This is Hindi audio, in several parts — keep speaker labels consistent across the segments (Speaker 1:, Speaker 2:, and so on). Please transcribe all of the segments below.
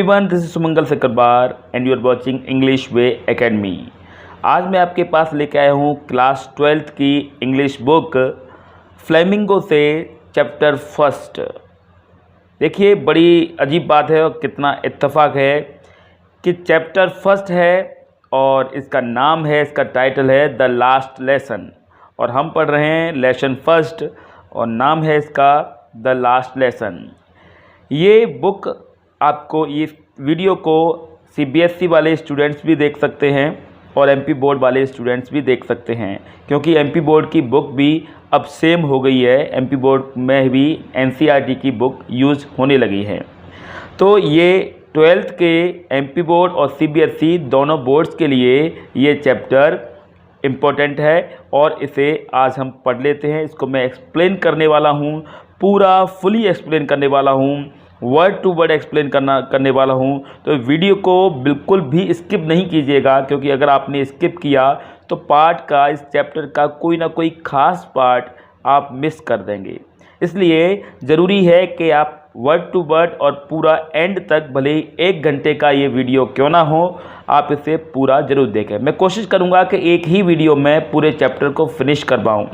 Speaker 1: Everyone, this is Sumangal Sakarbar and you are watching English Way Academy. आज मैं आपके पास लेके आया हूँ क्लास 12th की इंग्लिश बुक फ्लेमिंगो से चैप्टर फर्स्ट। देखिए, बड़ी अजीब बात है और कितना इत्तेफाक है कि चैप्टर फर्स्ट है और इसका नाम है, इसका टाइटल है द लास्ट लेसन और हम पढ़ रहे हैं लेसन फर्स्ट और नाम है इसका द लास्ट लेसन। ये बुक आपको, इस वीडियो को सीबीएसई वाले स्टूडेंट्स भी देख सकते हैं और एमपी बोर्ड वाले स्टूडेंट्स भी देख सकते हैं, क्योंकि एमपी बोर्ड की बुक भी अब सेम हो गई है। एमपी बोर्ड में भी एनसीईआरटी की बुक यूज़ होने लगी है। तो ये 12th के एमपी बोर्ड और सीबीएसई दोनों बोर्ड्स के लिए ये चैप्टर इम्पोर्टेंट है और इसे आज हम पढ़ लेते हैं। इसको मैं एक्सप्लेन करने वाला हूँ, पूरा फुली एक्सप्लेन करने वाला हूँ, वर्ड टू वर्ड एक्सप्लेन करने वाला हूँ। तो वीडियो को बिल्कुल भी स्किप नहीं कीजिएगा, क्योंकि अगर आपने स्किप किया तो पार्ट का, इस चैप्टर का कोई ना कोई ख़ास पार्ट आप मिस कर देंगे। इसलिए ज़रूरी है कि आप वर्ड टू वर्ड और पूरा एंड तक, भले ही 1 घंटे का ये वीडियो क्यों ना हो, आप इसे पूरा ज़रूर देखें। मैं कोशिश करूँगा कि एक ही वीडियो में पूरे चैप्टर को फिनिश कर पाऊँ,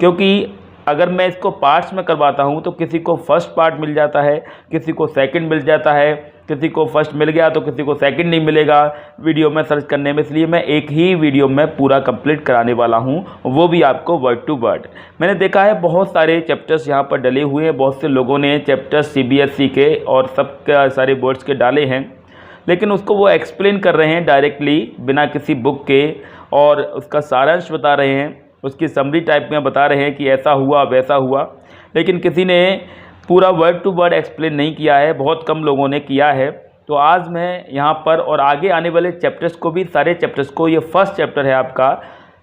Speaker 1: क्योंकि अगर मैं इसको पार्ट्स में करवाता हूँ तो किसी को फर्स्ट पार्ट मिल जाता है, किसी को सेकंड मिल जाता है, किसी को फर्स्ट मिल गया तो किसी को सेकंड नहीं मिलेगा वीडियो में सर्च करने में। इसलिए मैं एक ही वीडियो में पूरा कंप्लीट कराने वाला हूँ, वो भी आपको वर्ड टू वर्ड। मैंने देखा है बहुत सारे चैप्टर्स यहाँ पर डले हुए हैं, बहुत से लोगों ने चैप्टर्स सीबीएसई के और सब सारे बोर्ड्स के डाले हैं, लेकिन उसको वो एक्सप्लेन कर रहे हैं डायरेक्टली बिना किसी बुक के, और उसका सारांश बता रहे हैं, उसकी समरी टाइप में बता रहे हैं कि ऐसा हुआ वैसा हुआ, लेकिन किसी ने पूरा वर्ड टू वर्ड एक्सप्लेन नहीं किया है, बहुत कम लोगों ने किया है। तो आज मैं यहाँ पर और आगे आने वाले चैप्टर्स को भी, सारे चैप्टर्स को, ये फर्स्ट चैप्टर है आपका,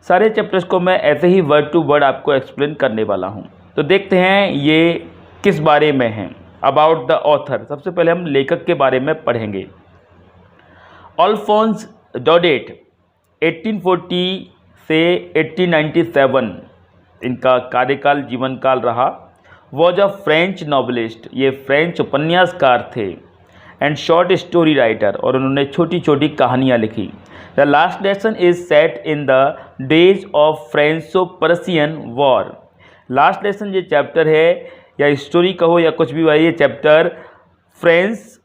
Speaker 1: सारे चैप्टर्स को मैं ऐसे ही वर्ड टू वर्ड आपको एक्सप्लेन करने वाला हूँ। तो देखते हैं ये किस बारे में है। अबाउट द ऑथर, सबसे पहले हम लेखक के बारे में पढ़ेंगे। अल्फोंस डौडेट 1840 से 1897 इनका कार्यकाल, जीवन काल रहा। वॉज अ फ्रेंच नॉवलिस्ट, ये फ्रेंच उपन्यासकार थे, एंड शॉर्ट स्टोरी राइटर, और उन्होंने छोटी छोटी कहानियाँ लिखी। The last lesson is set in the days of Franco Persian war. Last lesson ये चैप्टर है, या स्टोरी कहो या कुछ भी, ये चैप्टर फ्रेंच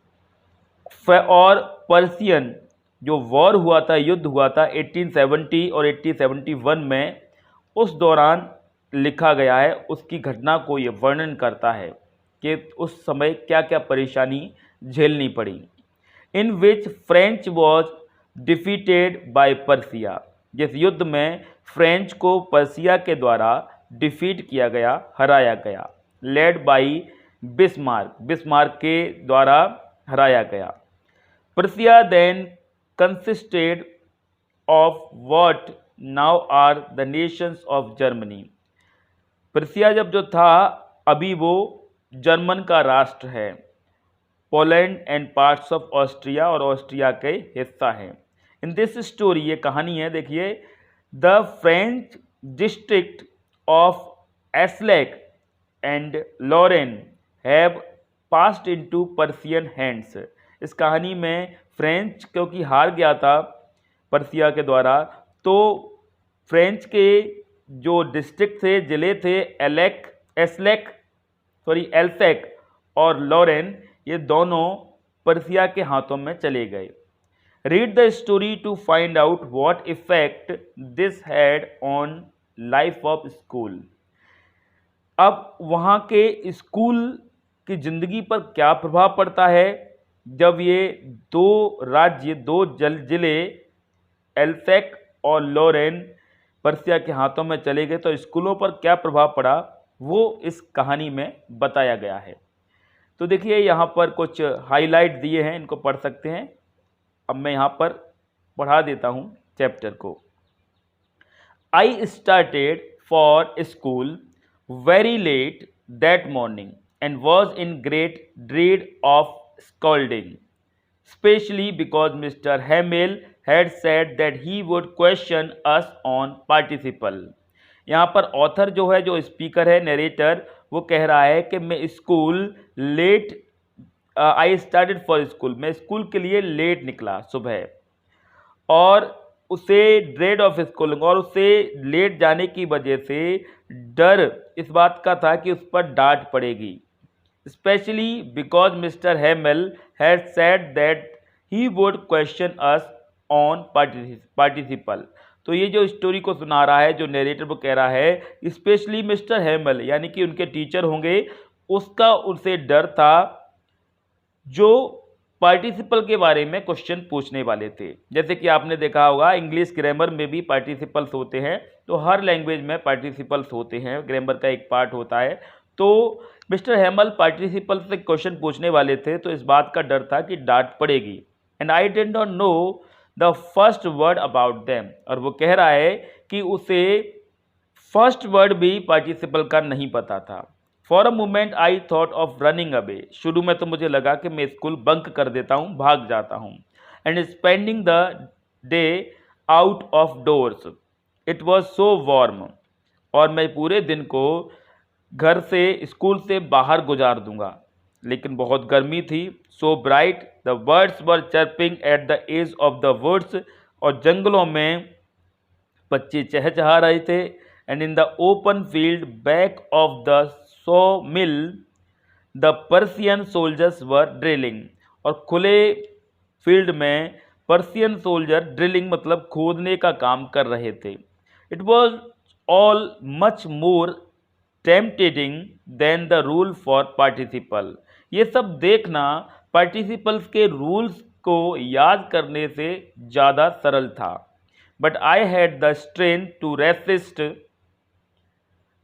Speaker 1: और पर्सियन जो वॉर हुआ था, युद्ध हुआ था 1870 और 1871 में, उस दौरान लिखा गया है। उसकी घटना को ये वर्णन करता है कि उस समय क्या क्या परेशानी झेलनी पड़ी। In which French was defeated by Persia, जिस युद्ध में फ्रेंच को पर्सिया के द्वारा डिफीट किया गया, हराया गया। लेड बाई बिस्मार्क, बिस्मार्क के द्वारा हराया गया। Prussia then consisted of what now are the nations of Germany। Prussia जब जो था, अभी वो जर्मन का राष्ट्र है। Poland and parts of Austria, और ऑस्ट्रिया के हिस्सा है। इन दिस स्टोरी, ये कहानी है, देखिए, द फ्रेंच डिस्ट्रिक्ट ऑफ एस्लेक and Lorraine have passed into Persian hands. इस कहानी में फ्रेंच क्योंकि हार गया था पर्सिया के द्वारा, तो फ्रेंच के जो डिस्ट्रिक्ट थे, ज़िले थे, एल्सेक और लॉरेन, ये दोनों पर्सिया के हाथों में चले गए। Read the story to find out what effect this had on life of school. अब वहाँ के स्कूल की ज़िंदगी पर क्या प्रभाव पड़ता है जब ये दो राज्य, दो ज़िले एल्सेक और लॉरेन पर्सिया के हाथों में चले गए, तो स्कूलों पर क्या प्रभाव पड़ा वो इस कहानी में बताया गया है। तो देखिए, यहाँ पर कुछ हाईलाइट दिए हैं, इनको पढ़ सकते हैं। अब मैं यहाँ पर पढ़ा देता हूँ चैप्टर को। I started for school very late that morning and was in great dread of scolding, especially because Mr. Hamill had said that he would question us on participle। यहाँ पर ऑथर जो है, जो स्पीकर है, नरेटर, वो कह रहा है कि मैं school late I started for school, मैं स्कूल के लिए लेट निकला सुबह, और उसे ड्रेड ऑफ स्कूलिंग, और उसे लेट जाने की वजह से डर इस बात का था कि उस पर डांट पड़ेगी, especially because mister Hamel had said that he would question us on participle. तो ये जो स्टोरी को सुना रहा है, जो नरेटर वो कह रहा है स्पेशली मिस्टर हेमल यानी कि उनके टीचर होंगे, उसका उनसे डर था जो पार्टिसिपल के बारे में क्वेश्चन पूछने वाले थे। जैसे कि आपने देखा होगा इंग्लिश ग्रामर में भी पार्टिसिपल्स होते हैं, तो हर लैंग्वेज में पार्टिसिपल्स होते हैं, ग्रामर का एक पार्ट होता है। तो मिस्टर हेमल पार्टिसिपल से क्वेश्चन पूछने वाले थे, तो इस बात का डर था कि डांट पड़ेगी। And I did not know the first word about them, और वो कह रहा है कि उसे फर्स्ट वर्ड भी पार्टिसिपल का नहीं पता था। For a moment I thought of running away, शुरू में तो मुझे लगा कि मैं स्कूल बंक कर देता हूँ, भाग जाता हूँ। And spending the day out of doors, it was so warm, और मैं पूरे दिन को घर से स्कूल से बाहर गुजार दूंगा, लेकिन बहुत गर्मी थी। So bright the birds were chirping at the edge of the woods, और जंगलों में पक्षी चहचहा रहे थे। And in the open field back of the saw mill the Prussian soldiers were drilling, और खुले फील्ड में पर्सियन सोल्जर ड्रिलिंग मतलब खोदने का काम कर रहे थे। It was all much more tempting than the rule for participle, ये सब देखना पार्टिसिपल्स के रूल्स को याद करने से ज़्यादा सरल था। But I had the strength to resist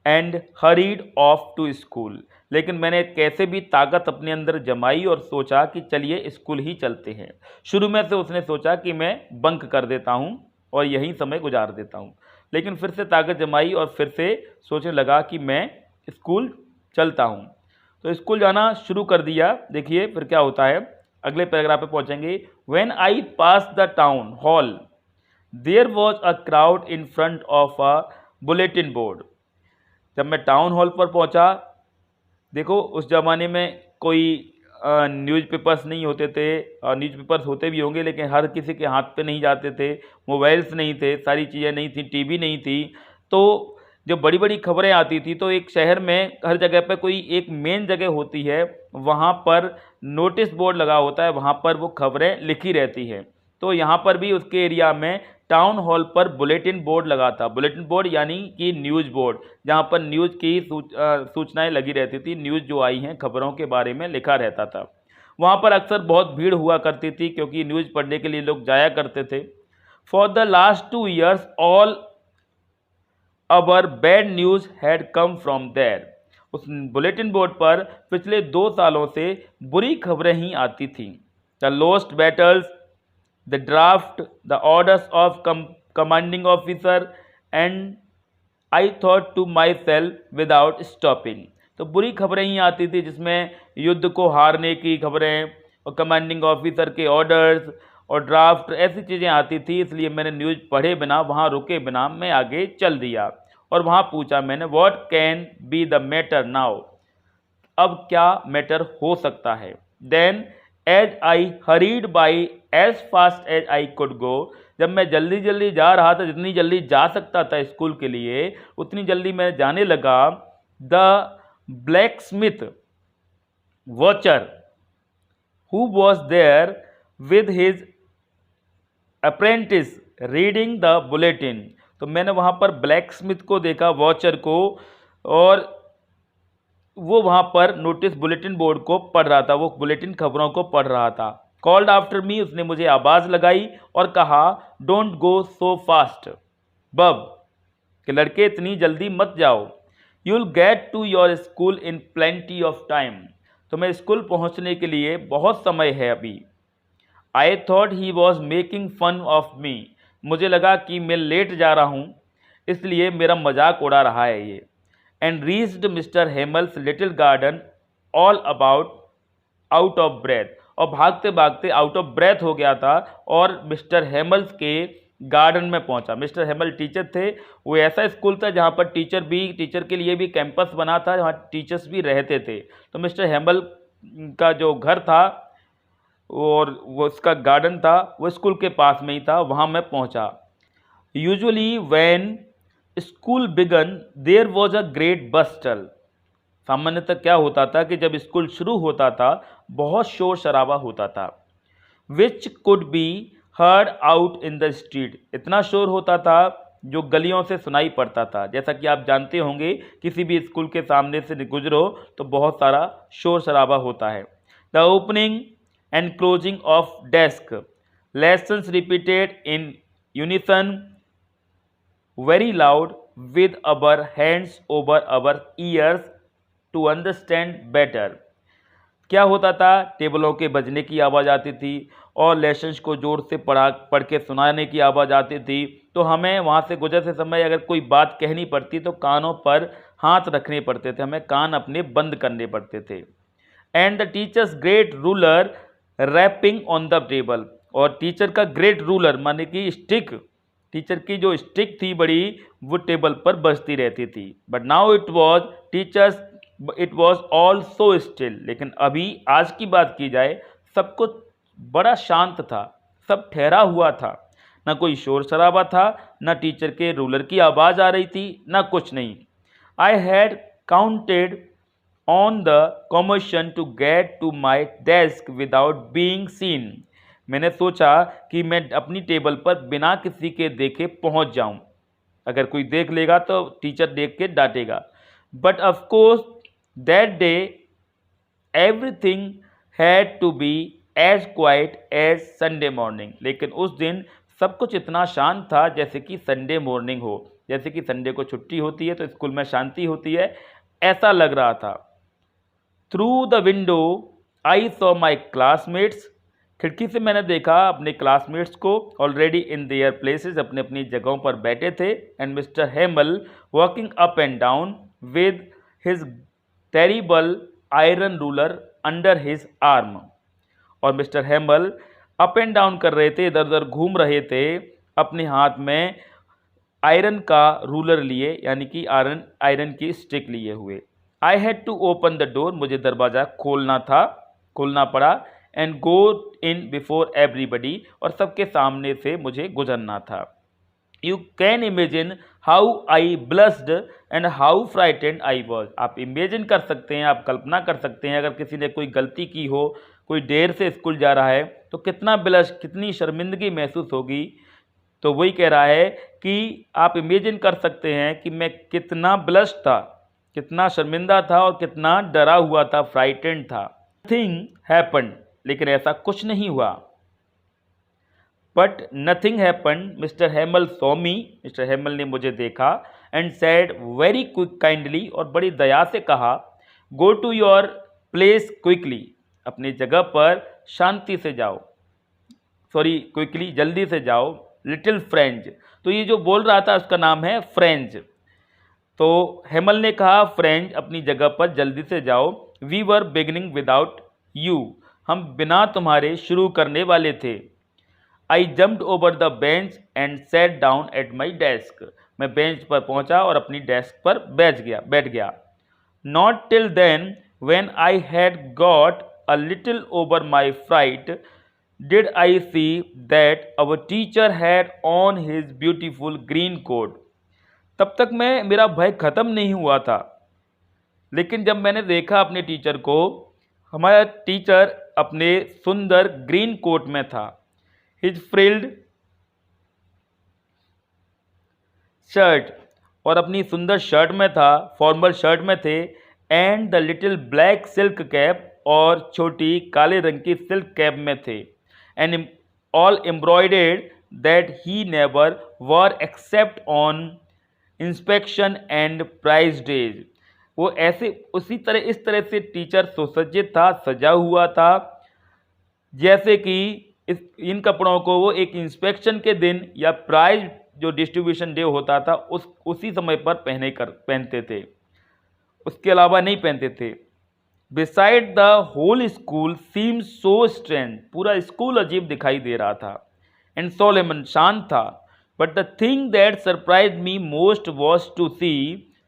Speaker 1: and hurried off to school, लेकिन मैंने कैसे भी ताकत अपने अंदर जमाई और सोचा कि चलिए स्कूल ही चलते हैं। शुरू में से उसने सोचा कि मैं बंक कर देता हूँ और यहीं समय गुजार देता हूँ, लेकिन फिर से ताकत जमाई और फिर से सोचने लगा कि मैं स्कूल चलता हूँ। तो स्कूल जाना शुरू कर दिया। देखिए फिर क्या होता है, अगले पैराग्राफ पे पहुँचेंगे। When I pass the town hall there was a crowd in front of a bulletin board, जब मैं टाउन हॉल पर पहुंचा, देखो उस ज़माने में कोई न्यूज़पेपर्स नहीं होते थे, न्यूज़पेपर्स होते भी होंगे लेकिन हर किसी के हाथ पे नहीं जाते थे, मोबाइल्स नहीं थे, सारी चीज़ें नहीं थी, टीवी नहीं थी। तो जब बड़ी बड़ी खबरें आती थी तो एक शहर में हर जगह पे कोई एक मेन जगह होती है, वहाँ पर नोटिस बोर्ड लगा होता है, वहाँ पर वो खबरें लिखी रहती है। तो यहाँ पर भी उसके एरिया में टाउन हॉल पर बुलेटिन बोर्ड लगा था। बुलेटिन बोर्ड यानी कि न्यूज़ बोर्ड, जहाँ पर न्यूज़ की सूचनाएं लगी रहती थी, न्यूज़ जो आई हैं खबरों के बारे में लिखा रहता था। वहाँ पर अक्सर बहुत भीड़ हुआ करती थी क्योंकि न्यूज़ पढ़ने के लिए लोग जाया करते थे। For the last 2 years all our bad news had come from there, उस बुलेटिन बोर्ड पर पिछले 2 सालों से बुरी खबरें ही आती थीं। The lost battles, the draft, the orders of commanding officer, and I thought to myself without stopping। तो बुरी खबरें ही आती थी जिसमें युद्ध को हारने की खबरें और कमांडिंग ऑफिसर के ऑर्डर्स और ड्राफ्ट, ऐसी चीज़ें आती थी। इसलिए मैंने न्यूज़ पढ़े बिना, वहाँ रुके बिना मैं आगे चल दिया और वहाँ पूछा मैंने, what can be the matter now, अब क्या मैटर हो सकता है। Then as I hurried by as fast as I could go, जब मैं जल्दी जल्दी जा रहा था, जितनी जल्दी जा सकता था स्कूल के लिए उतनी जल्दी मैं जाने लगा। The black Wachter who was there with his apprentice reading the bulletin, तो मैंने वहाँ पर ब्लैक स्मिथ को देखा, वॉचर को, और वो वहाँ पर नोटिस बुलेटिन बोर्ड को पढ़ रहा था, वो बुलेटिन खबरों को पढ़ रहा था। कॉल्ड आफ्टर मी, उसने मुझे आवाज़ लगाई और कहा, डोंट गो सो फास्ट बब, कि लड़के इतनी जल्दी मत जाओ। You will get to your school in plenty of time, तो मैं स्कूल पहुँचने के लिए बहुत समय है अभी। I thought he was making fun of me, मुझे लगा कि मैं लेट जा रहा हूँ इसलिए मेरा मजाक उड़ा रहा है ये। And reached mister Hamel's little garden all about out of breath, और भागते भागते आउट ऑफ ब्रेथ हो गया था और मिस्टर हेमल्स के गार्डन में पहुंचा। मिस्टर हेमल टीचर थे, वो ऐसा स्कूल था जहां पर टीचर के लिए भी कैंपस बना था, जहां टीचर्स भी रहते थे। तो मिस्टर हेमल का जो घर था और वो उसका गार्डन था वो स्कूल के पास में ही था, वहाँ मैं पहुँचा। Usually when school began there was a great bustle. सामान्यतः क्या होता था कि जब स्कूल शुरू होता था बहुत शोर शराबा होता था। Which could be heard out in the street, इतना शोर होता था जो गलियों से सुनाई पड़ता था। जैसा कि आप जानते होंगे किसी भी स्कूल के सामने से गुजरो तो बहुत सारा शोर शराबा होता है। The opening and closing of desk, lessons repeated in unison very loud with our hands over our ears to understand better। क्या होता था, टेबलों के बजने की आवाज़ आती थी और लेसन्स को जोर से पढ़ के सुनाने की आवाज़ आती थी। तो हमें वहाँ से गुजरते समय अगर कोई बात कहनी पड़ती तो कानों पर हाथ रखने पड़ते थे, हमें कान अपने बंद करने पड़ते थे। And the teacher's great ruler rapping on the table, और टीचर का ग्रेट रूलर माने कि स्टिक, टीचर की जो स्टिक थी बड़ी, वो टेबल पर बजती रहती थी। But now it was all so still, लेकिन अभी आज की बात की जाए सब कुछ बड़ा शांत था, सब ठहरा हुआ था, ना कोई शोर शराबा था, ना टीचर के रूलर की आवाज़ आ रही थी, ना कुछ नहीं। I had counted on the commotion to get to my desk without being seen. मैंने सोचा कि मैं अपनी टेबल पर बिना किसी के देखे पहुंच जाऊं, अगर कोई देख लेगा तो टीचर देख के डांटेगा। But of course that day everything had to be as quiet as Sunday morning. लेकिन उस दिन सब कुछ इतना शांत था जैसे कि संडे मॉर्निंग हो, जैसे कि संडे को छुट्टी होती है तो स्कूल में शांति होती है, ऐसा लग रहा था। Through the window I saw my classmates, खिड़की से मैंने देखा अपने क्लासमेट्स को ऑलरेडी इन देयर प्लेसेस, अपने अपनी जगहों पर बैठे थे। And mister Hamel walking up and down with his terrible iron ruler under his arm, और mister Hamel up and down कर रहे थे, इधर उधर घूम रहे थे अपने हाथ में आयरन का रूलर लिए, यानी कि आयरन की स्टिक लिए हुए। I had to open the door, मुझे दरवाज़ा खोलना पड़ा। And go in before everybody, और सबके सामने से मुझे गुजरना था। You can imagine how I blushed and how frightened I was. आप इमेजिन कर सकते हैं, आप कल्पना कर सकते हैं, अगर किसी ने कोई गलती की हो, कोई देर से स्कूल जा रहा है तो कितना ब्लश, कितनी शर्मिंदगी महसूस होगी। तो वही कह रहा है कि आप इमेजिन कर सकते हैं कि मैं कितना ब्लश था, कितना शर्मिंदा था और कितना डरा हुआ था, फ्राइटेंड था। थिंग हैपन्ड, लेकिन ऐसा कुछ नहीं हुआ। But nothing happened, mister Hamel saw me, mister Hamel ने मुझे देखा। And said very quick kindly, और बड़ी दया से कहा, go to your place quickly, अपनी जगह पर शांति से जाओ, सॉरी क्विकली, जल्दी से जाओ। लिटिल फ्रेंच, तो ये जो बोल रहा था उसका नाम है फ्रेंच। तो हेमल ने कहा फ्रेंच, अपनी जगह पर जल्दी से जाओ। We were beginning without you, हम बिना तुम्हारे शुरू करने वाले थे। I jumped over the bench and set down at my desk, मैं बेंच पर पहुंचा और अपनी डेस्क पर बैठ गया। Not till then when I had got a little over my fright did I see that our teacher had on his beautiful green coat. तब तक मेरा भय खत्म नहीं हुआ था, लेकिन जब मैंने देखा अपने टीचर को, हमारा टीचर अपने सुंदर ग्रीन कोट में था, हिज फ्रिल्ड शर्ट, और अपनी सुंदर शर्ट में था, फॉर्मल शर्ट में थे। And the little black silk cap, और छोटी काले रंग की सिल्क कैप में थे। And all embroidered that he never wore except on inspection and prize days. वो ऐसे इस तरह से टीचर सुसज्जित था, सजा हुआ था, जैसे कि इन कपड़ों को वो एक इंस्पेक्शन के दिन या प्राइज जो डिस्ट्रीब्यूशन डे होता था उसी समय पर पहनते थे, उसके अलावा नहीं पहनते थे। Besides the whole school seem so strange, पूरा स्कूल अजीब दिखाई दे रहा था। एंड सोलेमन, शांत था। But the thing that surprise me most was to see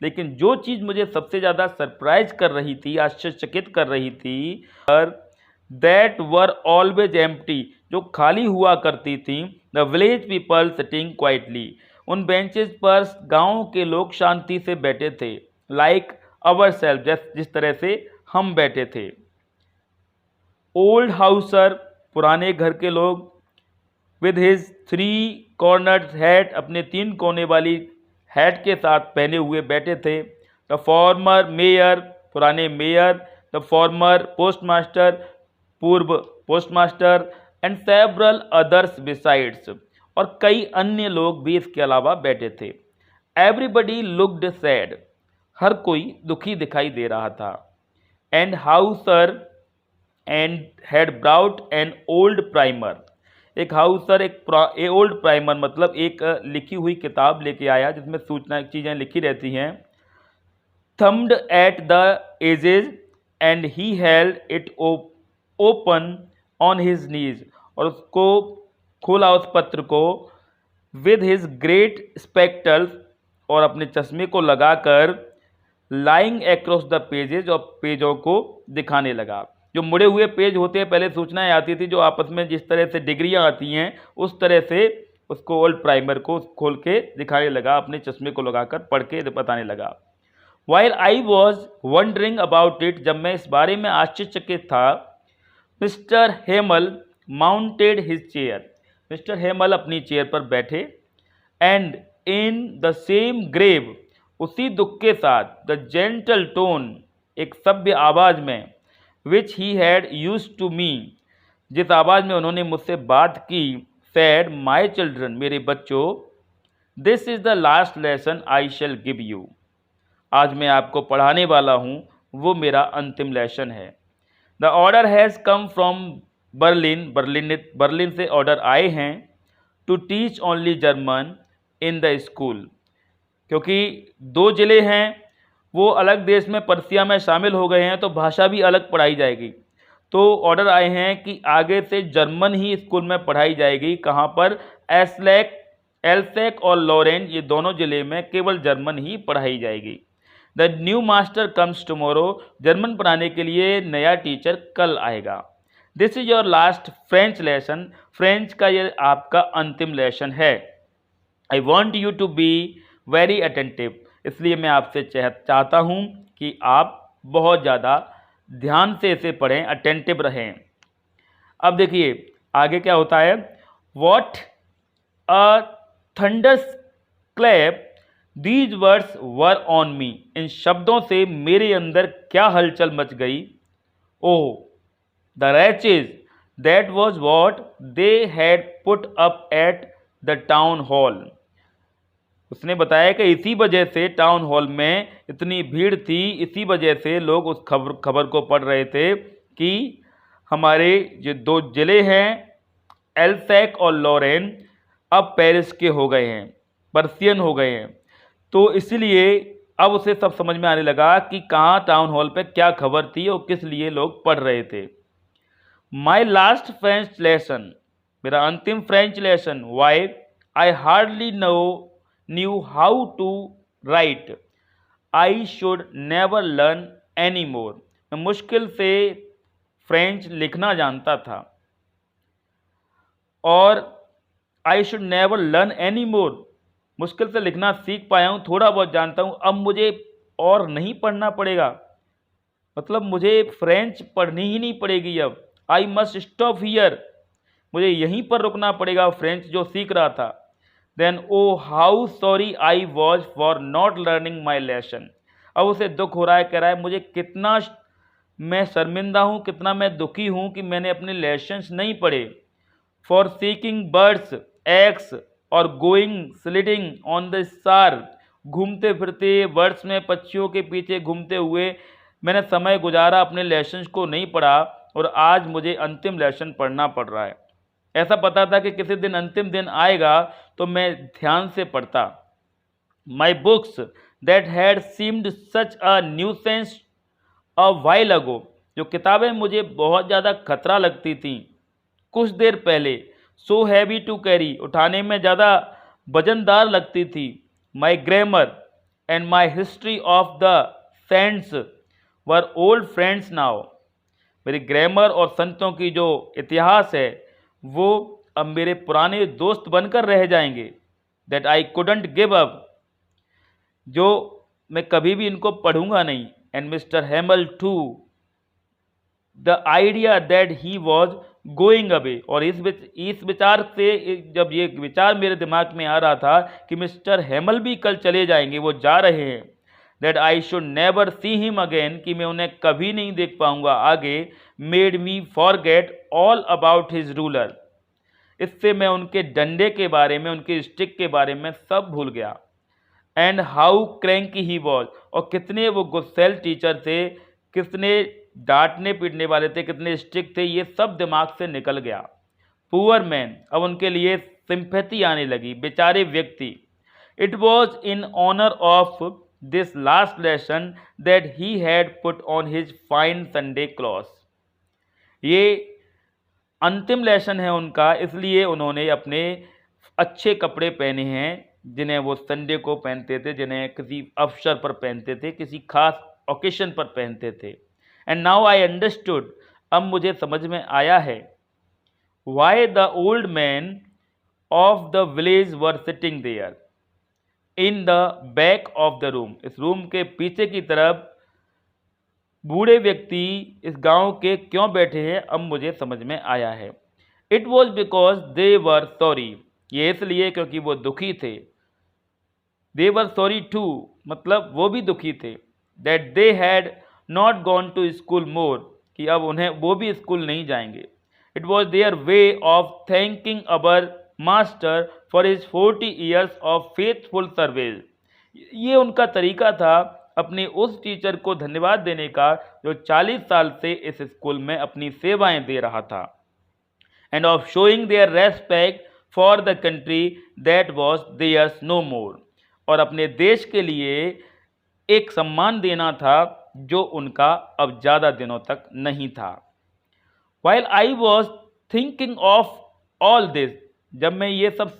Speaker 1: लेकिन जो चीज़ मुझे सबसे ज़्यादा सरप्राइज कर रही थी, आश्चर्यचकित कर रही थी, दैट वर ऑलवेज एम्प्टी, जो खाली हुआ करती थी, the village people sitting quietly, उन बेंचेस पर गांव के लोग शांति से बैठे थे, लाइक अवर सेल्फ, जिस तरह से हम बैठे थे। ओल्ड हाउसर, पुराने घर के लोग, विद हिज 3 कॉर्नर्ड हैट, अपने 3 कोने वाली हैट के साथ पहने हुए बैठे थे। द फॉर्मर मेयर, पुराने मेयर, द फॉर्मर पोस्टमास्टर, पूर्व postmaster, and several others besides, और कई अन्य लोग भी इसके अलावा बैठे थे। एवरीबडी लुक्ड सैड, हर कोई दुखी दिखाई दे रहा था। And Hauser and had brought an old primer, एक हाउसर एक ओल्ड प्राइमर मतलब एक लिखी हुई किताब लेके आया जिसमें सूचना चीज़ें लिखी रहती हैं। Thumbed at the edges and he held it open on his knees, और उसको खोला उस पत्र को, विद हिज ग्रेट स्पेक्टल्स, और अपने चश्मे को लगाकर, लाइंग अक्रॉस द पेजेज, और पेजों को दिखाने लगा। जो मुड़े हुए पेज होते हैं, पहले सूचनाएं आती थी जो आपस में जिस तरह से डिग्रियां आती हैं, उस तरह से उसको ओल्ड प्राइमर को खोल के दिखाने लगा, अपने चश्मे को लगाकर पढ़ के बताने लगा। While I was wondering about it, जब मैं इस बारे में आश्चर्यचकित था, mister Hamel mounted his chair, mister Hamel अपनी चेयर पर बैठे, and in the same grave, उसी दुख के साथ, द जेंटल टोन, एक सभ्य आवाज में, which he had used to me, जिस आवाज़ में उन्होंने मुझसे बात की, सैड माई चिल्ड्रन, मेरे बच्चों, this is the last lesson I shell give you, आज मैं आपको पढ़ाने वाला हूँ, वो मेरा अंतिम लेसन है। The order has come from Berlin, Berlin से ऑर्डर आए हैं, to teach only German in the school, क्योंकि 2 ज़िले हैं, वो अलग देश में पर्सिया में शामिल हो गए हैं, तो भाषा भी अलग पढ़ाई जाएगी। तो ऑर्डर आए हैं कि आगे से जर्मन ही स्कूल में पढ़ाई जाएगी। कहाँ पर? एल्सेक और लॉरेन, ये दोनों ज़िले में केवल जर्मन ही पढ़ाई जाएगी। The new master comes tomorrow, जर्मन पढ़ाने के लिए नया टीचर कल आएगा। This is your last French lesson, French का ये आपका अंतिम लेसन है। I want you to be very attentive, इसलिए मैं आपसे चाहता हूँ कि आप बहुत ज़्यादा ध्यान से इसे पढ़ें, अटेंटिव रहें। अब देखिए आगे क्या होता है। What a thunders clap, these words were on me, इन शब्दों से मेरे अंदर क्या हलचल मच गई। Oh the wretches, that was what they had put up at the town hall. उसने बताया कि इसी वजह से टाउन हॉल में इतनी भीड़ थी, इसी वजह से लोग उस खबर को पढ़ रहे थे कि हमारे जो 2 ज़िले हैं एल्सेक और लॉरेन अब पेरिस के हो गए हैं, पर्सियन हो गए हैं। तो इसलिए अब उसे सब समझ में आने लगा कि कहाँ टाउन हॉल पे क्या खबर थी और किस लिए लोग पढ़ रहे थे। माई लास्ट फ्रेंच लेसन, मेरा अंतिम French lesson. Why I hardly knew how to write, I should never learn anymore, मैं मुश्किल से फ्रेंच लिखना जानता था और I should never learn anymore, मुश्किल से लिखना सीख पाया हूँ, थोड़ा बहुत जानता हूँ, अब मुझे और नहीं पढ़ना पड़ेगा, मतलब मुझे फ्रेंच पढ़नी ही नहीं पड़ेगी अब। I must stop here, मुझे यहीं पर रुकना पड़ेगा फ्रेंच जो सीख रहा था। Then oh how sorry I was for not learning my lesson, अब उसे दुख हो रहा है, कह रहा है मुझे कितना मैं शर्मिंदा हूँ, कितना मैं दुखी हूँ कि मैंने अपने लेसन्स नहीं पढ़े। For seeking birds eggs और going slitting on the shore, घूमते फिरते बर्ड्स में पक्षियों के पीछे घूमते हुए मैंने समय गुजारा, अपने लेसन्स को नहीं पढ़ा और आज मुझे अंतिम लेसन पढ़ना पड़ रहा है। ऐसा पता था कि किसी दिन अंतिम दिन आएगा तो मैं ध्यान से पढ़ता। My books that had seemed such a nuisance a while ago, जो किताबें मुझे बहुत ज़्यादा खतरा लगती थीं कुछ देर पहले, सो हैवी टू कैरी, उठाने में ज़्यादा वजनदार लगती थी। My grammar and my history of the saints were old friends now. मेरी ग्रामर और संतों की जो इतिहास है वो अब मेरे पुराने दोस्त बनकर रह जाएंगे। That I couldn't give up, जो मैं कभी भी इनको पढ़ूंगा नहीं। And mister Hamel too, the idea that he was going away, और इस विचार से, जब ये विचार मेरे दिमाग में आ रहा था कि मिस्टर हेमल भी कल चले जाएंगे, वो जा रहे हैं, that I should never see him again, कि मैं उन्हें कभी नहीं देख पाऊंगा आगे, made me forget all about his ruler. इससे मैं उनके डंडे के बारे में, उनके स्टिक के बारे में सब भूल गया। And how cranky he was, और कितने वो गुस्सैल टीचर थे, कितने डांटने पीटने वाले थे, कितने स्ट्रिक्ट थे, ये सब दिमाग से निकल गया। पुअर मैन, अब उनके लिए सिंपैथी आने लगी, बेचारे व्यक्ति। It was in honour of this last lesson that he had put on his fine Sunday cloth. ये अंतिम लेसन है उनका, इसलिए उन्होंने अपने अच्छे कपड़े पहने हैं जिन्हें वो संडे को पहनते थे, जिन्हें किसी अवसर पर पहनते थे, किसी खास ओकेशन पर पहनते थे। एंड नाउ आई अंडरस्टूड, अब मुझे समझ में आया है, why the old man of the village were sitting there in the back of the room. इस रूम के पीछे की तरफ बूढ़े व्यक्ति इस गांव के क्यों बैठे हैं, अब मुझे समझ में आया है। It was because they were sorry, ये इसलिए क्योंकि वो दुखी थे। दे वर सॉरी टू, मतलब वो भी दुखी थे। That they had not gone to school more, कि अब उन्हें वो भी स्कूल नहीं जाएंगे। It was their way of thanking our master for his 40 years of faithful service. ये उनका तरीका था अपने उस टीचर को धन्यवाद देने का जो 40 साल से इस स्कूल में अपनी सेवाएं दे रहा था। And of showing their respect for the country that was theirs no more, और अपने देश के लिए एक सम्मान देना था जो उनका अब ज़्यादा दिनों तक नहीं था। While I was thinking of all this, जब मैं ये सब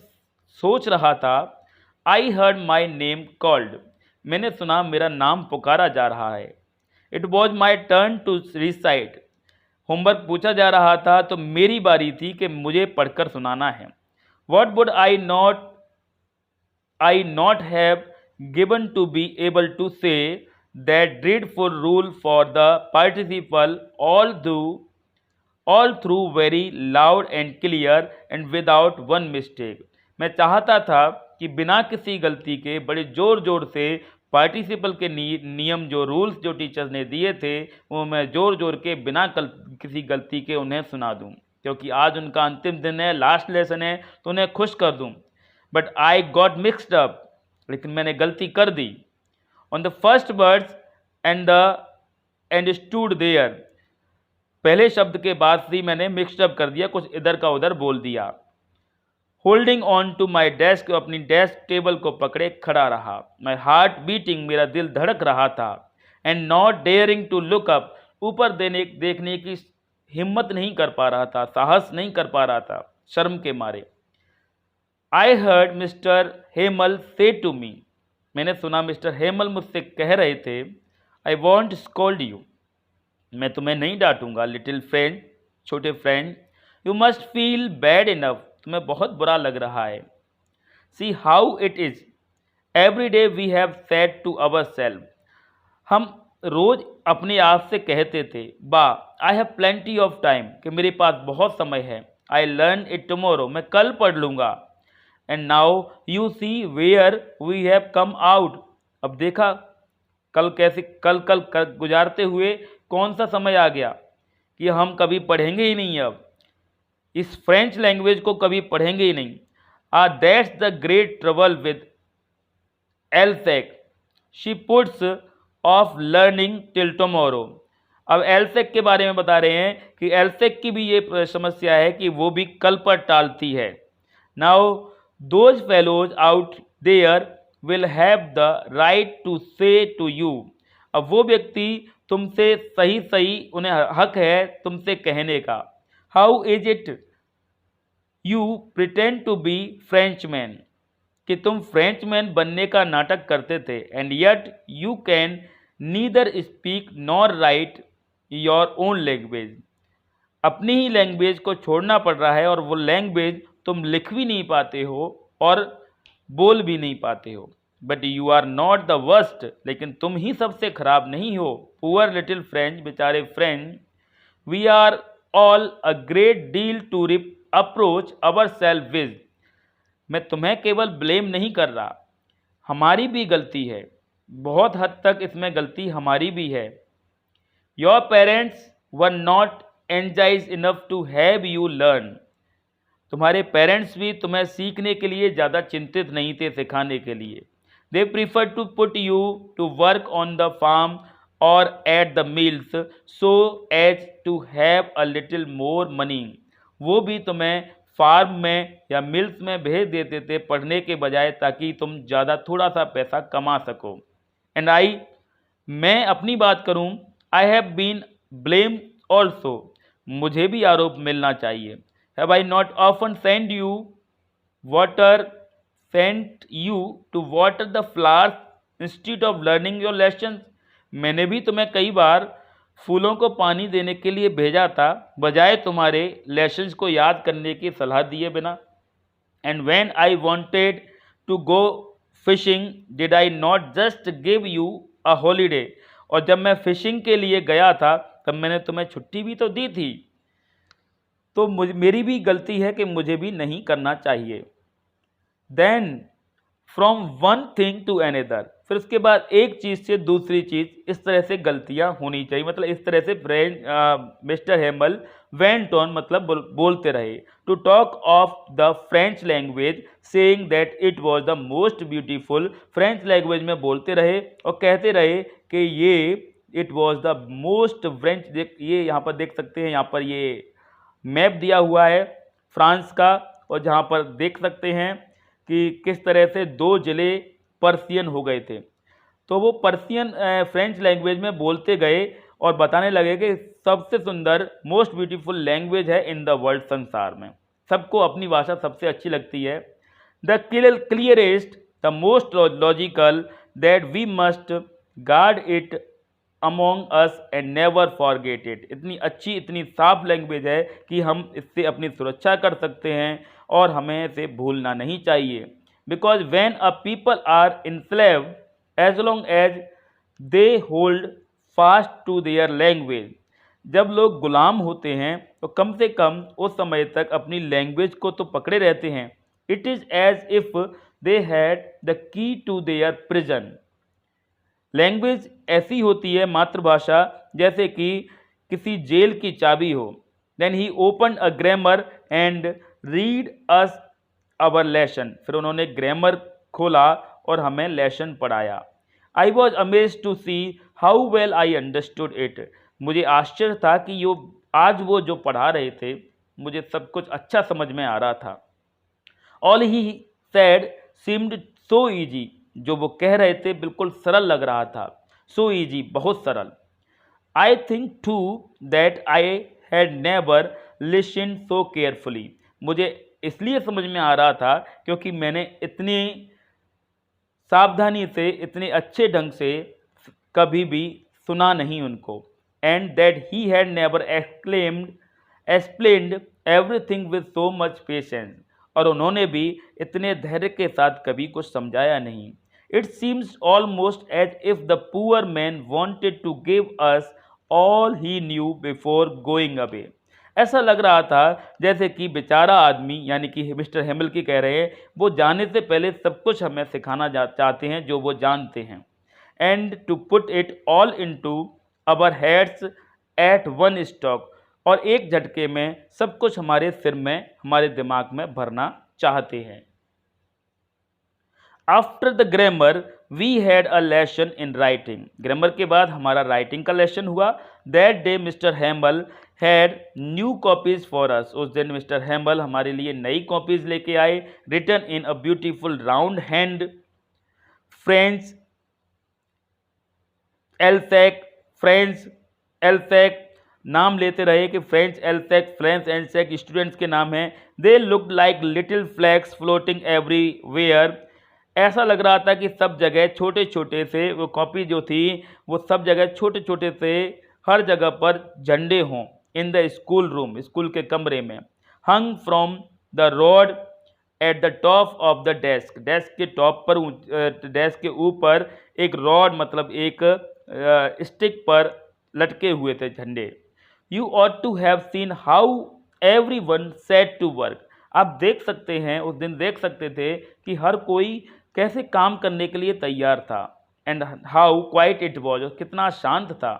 Speaker 1: सोच रहा था, I heard my name called, मैंने सुना मेरा नाम पुकारा जा रहा है। It was my turn to recite, homework पूछा जा रहा था तो मेरी बारी थी कि मुझे पढ़कर सुनाना है। What would I not have given to be able to say that dreadful rule for the participle all through very loud and clear and without one mistake. मैं चाहता था कि बिना किसी गलती के बड़े ज़ोर ज़ोर से पार्टिसिपल के नियम, जो रूल्स जो टीचर्स ने दिए थे, वो मैं ज़ोर ज़ोर के बिना किसी गलती के उन्हें सुना दूं, क्योंकि आज उनका अंतिम दिन है, लास्ट लेसन है, तो उन्हें खुश कर दूं। But I got mixed up, लेकिन मैंने गलती कर दी। On the first words and stood there, पहले शब्द के बाद ही मैंने मिक्सड अप कर दिया, कुछ इधर का उधर बोल दिया। Holding on to my desk, अपनी डेस्क टेबल को पकड़े खड़ा रहा। माई हार्ट बीटिंग, मेरा दिल धड़क रहा था। And not daring to look up, ऊपर देखने की हिम्मत नहीं कर पा रहा था, साहस नहीं कर पा रहा था शर्म के मारे। आई हर्ड मिस्टर हेमल से टू मी, मैंने सुना मिस्टर हेमल मुझसे कह रहे थे, आई वॉन्ट स्कोल्ड यू, मैं तुम्हें नहीं डांटूंगा, लिटिल फ्रेंड, छोटे friend, you must feel bad enough, तुम्हें बहुत बुरा लग रहा है। See how it is, every day we have said to our self, हम रोज अपने आप से कहते थे, I have plenty of time, कि मेरे पास बहुत समय है। आई लर्न इट टुमारो, मैं कल पढ़ लूँगा। And now you see where we have come out, अब देखा कल कैसे कल गुजारते हुए कौन सा समय आ गया कि हम कभी पढ़ेंगे ही नहीं, अब इस फ्रेंच लैंग्वेज को कभी पढ़ेंगे ही नहीं। That's the great trouble with Alsace, she puts off learning till tomorrow. अब एल्सेक के बारे में बता रहे हैं कि एल्सेक की भी ये समस्या है कि वो भी कल पर टालती है। Now those fellows out there will have the right to say to you, अब वो व्यक्ति तुमसे सही उन्हें हक है तुमसे कहने का। How is it you pretend to be Frenchman, कि तुम फ्रेंचमैन बनने का नाटक करते थे, and yet you can neither speak nor write your own language. अपनी ही लैंग्वेज को छोड़ना पड़ रहा है और वो लैंग्वेज तुम लिख भी नहीं पाते हो और बोल भी नहीं पाते हो। But you are not the worst, लेकिन तुम ही सबसे खराब नहीं हो। पुअर लिटिल फ्रेंच, बेचारे French. We are all a great deal to approach our self with. मैं तुम्हें केवल ब्लेम नहीं कर रहा, हमारी भी गलती है, बहुत हद तक इसमें गलती हमारी भी है। Your parents were not anxious enough to have you learn. तुम्हारे पेरेंट्स भी तुम्हें सीखने के लिए ज़्यादा चिंतित नहीं थे, सिखाने के लिए। They prefer to put you to work on the farm और at the mills so as to have a little more money. वो भी तुम्हें फार्म में या मिल्स में भेज देते थे पढ़ने के बजाय, ताकि तुम ज़्यादा थोड़ा सा पैसा कमा सको। एंड मैं अपनी बात करूं, I have been blame also. मुझे भी आरोप मिलना चाहिए। Have I not often send you water sent you to water the flowers instead of learning your lesson. मैंने भी तुम्हें कई बार फूलों को पानी देने के लिए भेजा था, बजाय तुम्हारे लेसन्स को याद करने की सलाह दिए बिना। And when I wanted to go fishing did I not just give you a holiday. और जब मैं फिशिंग के लिए गया था तब मैंने तुम्हें छुट्टी भी तो दी थी। तो मेरी भी गलती है कि मुझे भी नहीं करना चाहिए। Then from one thing to another, फिर उसके बाद एक चीज़ से दूसरी चीज़, इस तरह से गलतियां होनी चाहिए। मतलब इस तरह से मिस्टर हेमल वेंट ऑन, मतलब बोलते रहे, to talk of the French language saying that it was the most beautiful. French language में बोलते रहे और कहते रहे कि ये it was the most French. ये यहाँ पर देख सकते हैं, यहाँ पर ये मैप दिया हुआ है फ्रांस का, और जहाँ पर देख सकते हैं कि किस तरह से दो ज़िले पर्सियन हो गए थे। तो वो पर्सियन फ्रेंच लैंग्वेज में बोलते गए और बताने लगे कि सबसे सुंदर मोस्ट ब्यूटीफुल लैंग्वेज है इन द वर्ल्ड, संसार में सबको अपनी भाषा सबसे अच्छी लगती है। The clearest the most logical that we must guard it among us and never forget it. इतनी अच्छी, इतनी साफ लैंग्वेज है कि हम इससे अपनी सुरक्षा कर सकते हैं और हमें इसे भूलना नहीं चाहिए। Because when a people are enslaved as long as they hold fast to their language. जब लोग गुलाम होते हैं तो कम से कम उस समय तक अपनी लैंग्वेज को तो पकड़े रहते हैं। It is as if they had the key to their prison. Language ऐसी होती है, मातृभाषा, जैसे कि किसी जेल की चाबी हो। Then he open a grammar and read us our lesson. फिर उन्होंने ग्रामर खोला और हमें लेसन पढ़ाया। I was amazed to see how well I understood it. मुझे आश्चर्य था कि आज वो जो पढ़ा रहे थे, मुझे सब कुछ अच्छा समझ में आ रहा था। All he sad seemed so easy. जो वो कह रहे थे बिल्कुल सरल लग रहा था। सो ईजी, बहुत सरल। I think too that I had never listen so carefully. मुझे इसलिए समझ में आ रहा था क्योंकि मैंने इतनी सावधानी से, इतने अच्छे ढंग से कभी भी सुना नहीं उनको। And that he had never explained everything with so much patience. और उन्होंने भी इतने धैर्य के साथ कभी कुछ समझाया नहीं। It seems almost as if the poor man wanted to give us all he knew before going away. ऐसा लग रहा था जैसे कि बेचारा आदमी, यानी कि मिस्टर हेमल की कह रहे हैं, वो जाने से पहले सब कुछ हमें सिखाना चाहते हैं जो वो जानते हैं। And to put it all into our heads at one stock. और एक झटके में सब कुछ हमारे सिर में, हमारे दिमाग में भरना चाहते हैं। After the grammar we had a lesson in writing. ग्रामर के बाद हमारा राइटिंग का लेसन हुआ। That day mister Hamel had new copies for us. उस दिन मिस्टर हेमल हमारे लिए नई कॉपीज लेके आए, written in a beautiful round hand French Alsace. French Alsace नाम लेते रहे कि French Alsace, French Alsace students के नाम हैं। They looked like little flags floating everywhere ऐसा लग रहा था कि सब जगह छोटे छोटे से वो कॉपी जो थी वो सब जगह छोटे छोटे से हर जगह पर झंडे हों। In the school room, school के कमरे में। Hung from the rod at the top of the desk, desk के टॉप पर, डेस्क के ऊपर एक रॉड मतलब एक स्टिक पर लटके हुए थे झंडे। You ought to have seen how every one set to work, आप देख सकते हैं, उस दिन देख सकते थे कि हर कोई कैसे काम करने के लिए तैयार था। And how quiet it was, कितना शांत था।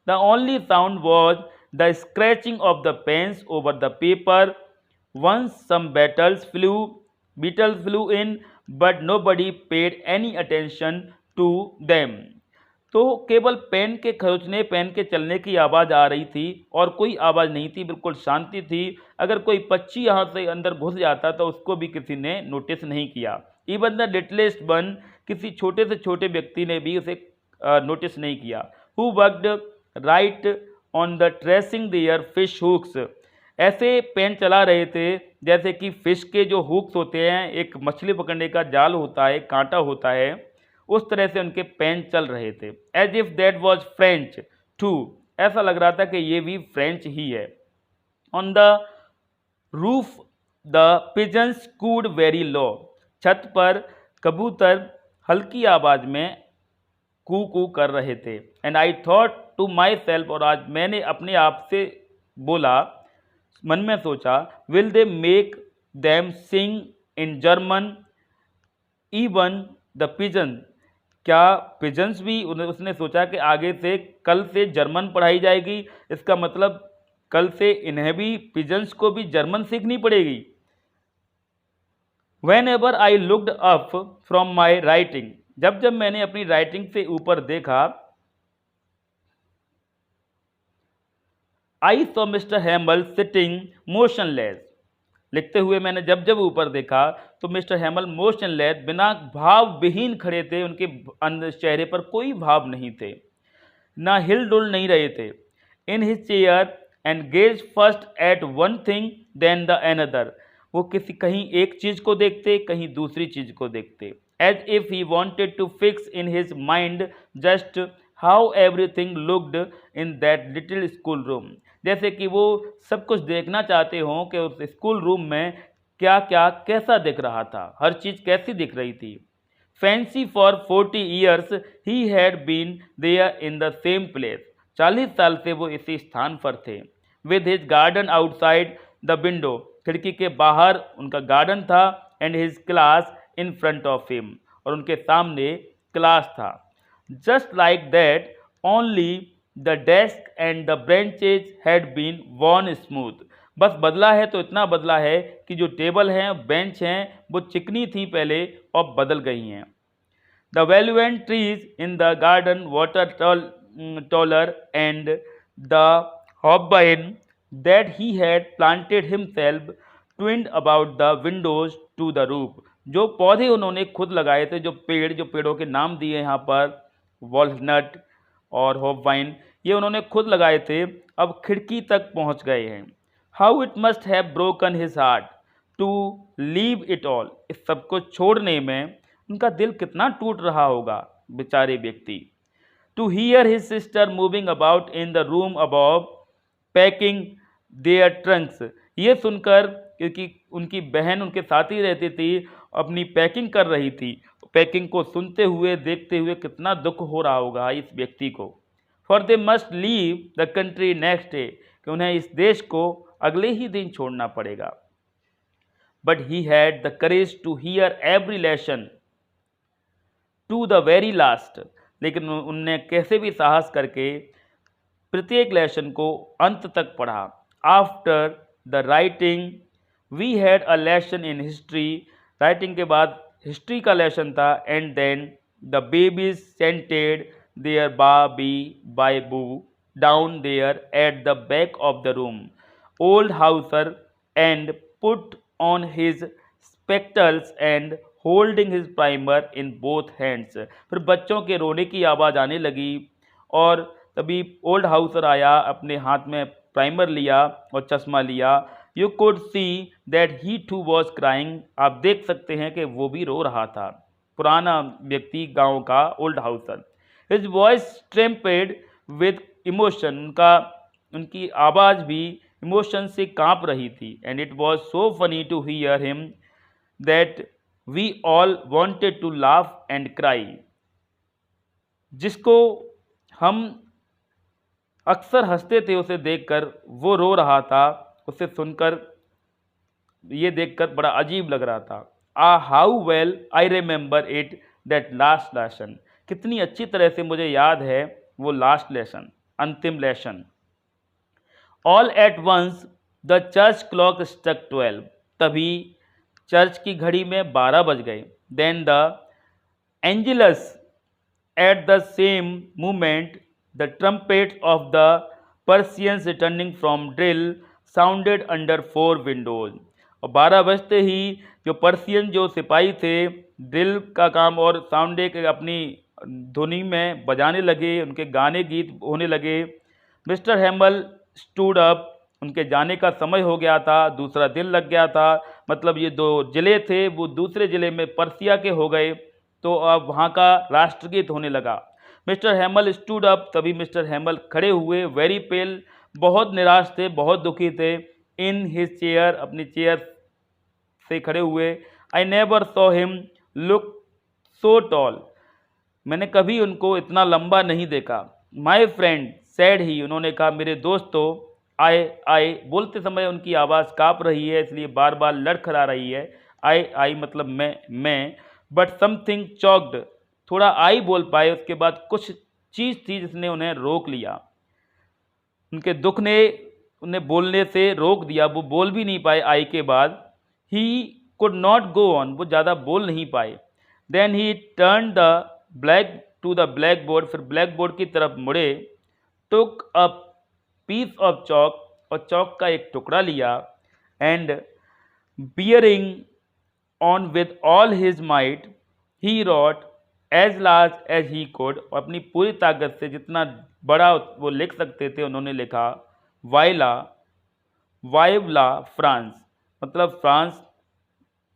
Speaker 1: The only sound was the scratching of the pens over the paper. Once some beetles flew in, but nobody paid any attention to them. तो केवल पेन के खरोचने, पेन के चलने की आवाज़ आ रही थी और कोई आवाज़ नहीं थी, बिल्कुल शांति थी। अगर कोई पक्षी यहाँ से अंदर घुस जाता तो उसको भी किसी ने नोटिस नहीं किया। इवन द लिटलेस्ट वन, किसी छोटे से छोटे व्यक्ति ने भी उसे नोटिस नहीं किया। Who worked right on the tracing their fish hooks, ऐसे पेन चला रहे थे जैसे कि फिश के जो हुक्स होते हैं, एक मछली पकड़ने का जाल होता है, कांटा होता है, उस तरह से उनके पेन चल रहे थे। As if that was French too, ऐसा लग रहा था कि ये भी फ्रेंच ही है। On the roof the pigeons cooed very low, छत पर कबूतर हल्की आवाज में कू कू कर रहे थे। And I thought to myself, और आज मैंने अपने आप से बोला, मन में सोचा, will they make them sing in German even the pigeon, क्या पिजन्स भी, उसने सोचा कि आगे से कल से जर्मन पढ़ाई जाएगी, इसका मतलब कल से इन्हें भी, पिजन्स को भी जर्मन सीखनी पड़ेगी। When ever I looked up from my writing, जब जब मैंने अपनी राइटिंग से ऊपर देखा, I saw mister हैमल sitting motionless, लिखते हुए मैंने जब जब ऊपर देखा तो मिस्टर हैमल मोशनलेस, बिना भाव विहीन खड़े थे, उनके चेहरे पर कोई भाव नहीं थे, ना हिल डुल नहीं रहे थे। In his chair and gaze first at one thing then the another, वो किसी कहीं एक चीज़ को देखते, कहीं दूसरी चीज़ को देखते। As if he wanted to fix in his mind just how everything looked in that little school room, जैसे कि वो सब कुछ देखना चाहते हों कि उस स्कूल रूम में क्या क्या कैसा दिख रहा था, हर चीज़ कैसी दिख रही थी। Fancy for 40 years he had been there in the same place, 40 साल से वो इसी स्थान पर थे। With his garden outside the window, खिड़की के बाहर उनका गार्डन था। And his class in front of him, और उनके सामने क्लास था। Just like that only the desk and the benches had been worn smooth, बस बदला है तो इतना बदला है कि जो टेबल हैं, बेंच हैं, वो चिकनी थी पहले और बदल गई हैं। The walnut trees in the garden were taller and the hopvine that he had planted himself twined about the windows to the roof, जो पौधे उन्होंने खुद लगाए थे, जो पेड़ों के नाम दिए यहाँ पर, वॉलनट और हॉबवाइन, ये उन्होंने खुद लगाए थे, अब खिड़की तक पहुंच गए हैं। How it must have broken his heart to leave it all, इस सब को छोड़ने में उनका दिल कितना टूट रहा होगा, बेचारे व्यक्ति। To hear his sister moving about in the room above packing their trunks, ये सुनकर, क्योंकि उनकी बहन उनके साथ ही रहती थी, अपनी पैकिंग कर रही थी, पैकिंग को सुनते हुए देखते हुए कितना दुख हो रहा होगा इस व्यक्ति को। For they must leave the country next day, कि उन्हें इस देश को अगले ही दिन छोड़ना पड़ेगा। But he had the courage to hear every lesson to the very last, लेकिन उनने कैसे भी साहस करके प्रत्येक लेसन को अंत तक पढ़ा। After the writing we had a lesson in history, writing के बाद हिस्ट्री का लेसन था। And then the babies chanted their बाबी बायबू down there at the back of the room, old Hauser and put on his spectacles and holding his primer in both hands, फिर बच्चों के रोने की आवाज़ आने लगी और तभी ओल्ड हाउसर आया, अपने हाथ में प्राइमर लिया और चश्मा लिया। You could see that he too was crying, आप देख सकते हैं कि वो भी रो रहा था। पुराना व्यक्ति गांव का, old Hauser. His voice trembled with emotion, उनकी आवाज़ भी इमोशन से कांप रही थी। And it was so funny to hear him that we all wanted to laugh and cry. जिसको हम अक्सर हंसते थे उसे देखकर, वो रो रहा था उसे सुनकर, ये देखकर बड़ा अजीब लग रहा था। How well I remember it that last lesson, कितनी अच्छी तरह से मुझे याद है वो लास्ट लेसन, अंतिम lesson. All at once the church clock struck 12, तभी चर्च की घड़ी में 12 बज गए। Then the Angelus at the same moment the trumpet of the Persians returning from drill sounded under 4 windows. और 12 बजते ही जो पर्सियन जो सिपाही थे ड्रिल का काम और साउंडे के अपनी धुनी में बजाने लगे, उनके गाने गीत होने लगे। मिस्टर हैमल स्टूड अप, उनके जाने का समय हो गया था, दूसरा दिन लग गया था, मतलब ये 2 ज़िले थे वो दूसरे ज़िले में पर्सिया के हो गए, तो अब वहाँ का राष्ट्रगीत होने लगा। मिस्टर हैमल स्टूड अप, तभी मिस्टर हैमल खड़े हुए, वेरी पेल, बहुत निराश थे, बहुत दुखी थे। इन हिज चेयर, अपनी चेयर से खड़े हुए। I never saw him look so tall, मैंने कभी उनको इतना लंबा नहीं देखा। माई फ्रेंड सैड ही, उन्होंने कहा मेरे दोस्तों। आई बोलते समय उनकी आवाज़ काँप रही है, इसलिए बार बार लड़खड़ा रही है। आई मतलब मैं। बट समथिंग चॉक्ड, थोड़ा आई बोल पाए, उसके बाद कुछ चीज़ थी जिसने उन्हें रोक लिया, उनके दुख ने उन्हें बोलने से रोक दिया, वो बोल भी नहीं पाए आई के बाद। He could not go on, वो ज़्यादा बोल नहीं पाए। Then he turn the black board, फिर ब्लैक बोर्ड की तरफ मुड़े। Took a piece of chalk, और चौक का एक टुकड़ा लिया। And bearing on with all his might he wrote as large as he could, और अपनी पूरी ताकत से जितना बड़ा वो लिख सकते थे उन्होंने लिखा। वाइवला फ्रांस, मतलब France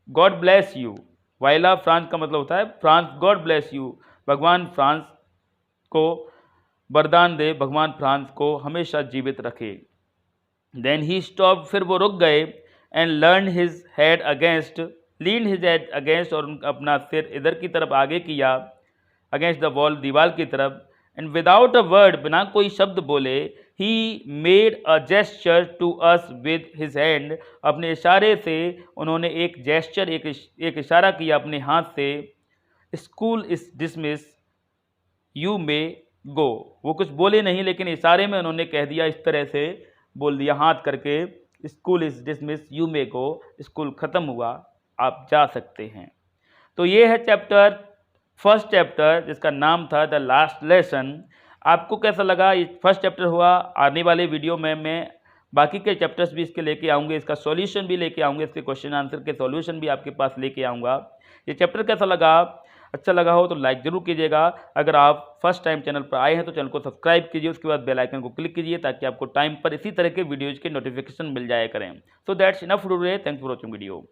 Speaker 1: God bless you. Viola France का मतलब होता है फ्रांस गॉड ब्लेस यू, भगवान फ्रांस को वरदान दे, भगवान फ्रांस को हमेशा जीवित रखे। देन ही स्टॉप, फिर वो रुक गए। And lean his head against, और अपना सिर इधर की तरफ आगे किया, अगेंस्ट द वॉल, दीवार की तरफ। एंड विदाउट अ वर्ड, बिना कोई शब्द बोले, he made a gesture to us with his hand, अपने इशारे से उन्होंने एक जेस्चर, एक इशारा किया अपने हाथ से। School is dismiss, you may go, वो कुछ बोले नहीं लेकिन इशारे में उन्होंने कह दिया, इस तरह से बोल दिया हाथ करके, school is dismiss you may go, school ख़त्म हुआ, आप जा सकते हैं। तो ये है फर्स्ट चैप्टर जिसका नाम था द लास्ट लेसन। आपको कैसा लगा? ये फर्स्ट चैप्टर हुआ। आने वाले वीडियो में मैं बाकी के चैप्टर्स भी इसके लेके आऊँगे, इसका सॉल्यूशन भी लेके आऊँगे, इसके क्वेश्चन आंसर के सॉल्यूशन भी आपके पास लेके आऊँगा। ये चैप्टर कैसा लगा? अच्छा लगा हो तो लाइक ज़रूर कीजिएगा। अगर आप फर्स्ट टाइम चैनल पर आए हैं तो चैनल को सब्सक्राइब कीजिए, उसके बाद बेल आइकन को क्लिक कीजिए ताकि आपको टाइम पर इसी तरह के वीडियोज़ के नोटिफिकेशन मिल जाया करें। So that's enough for today, thanks for watching video.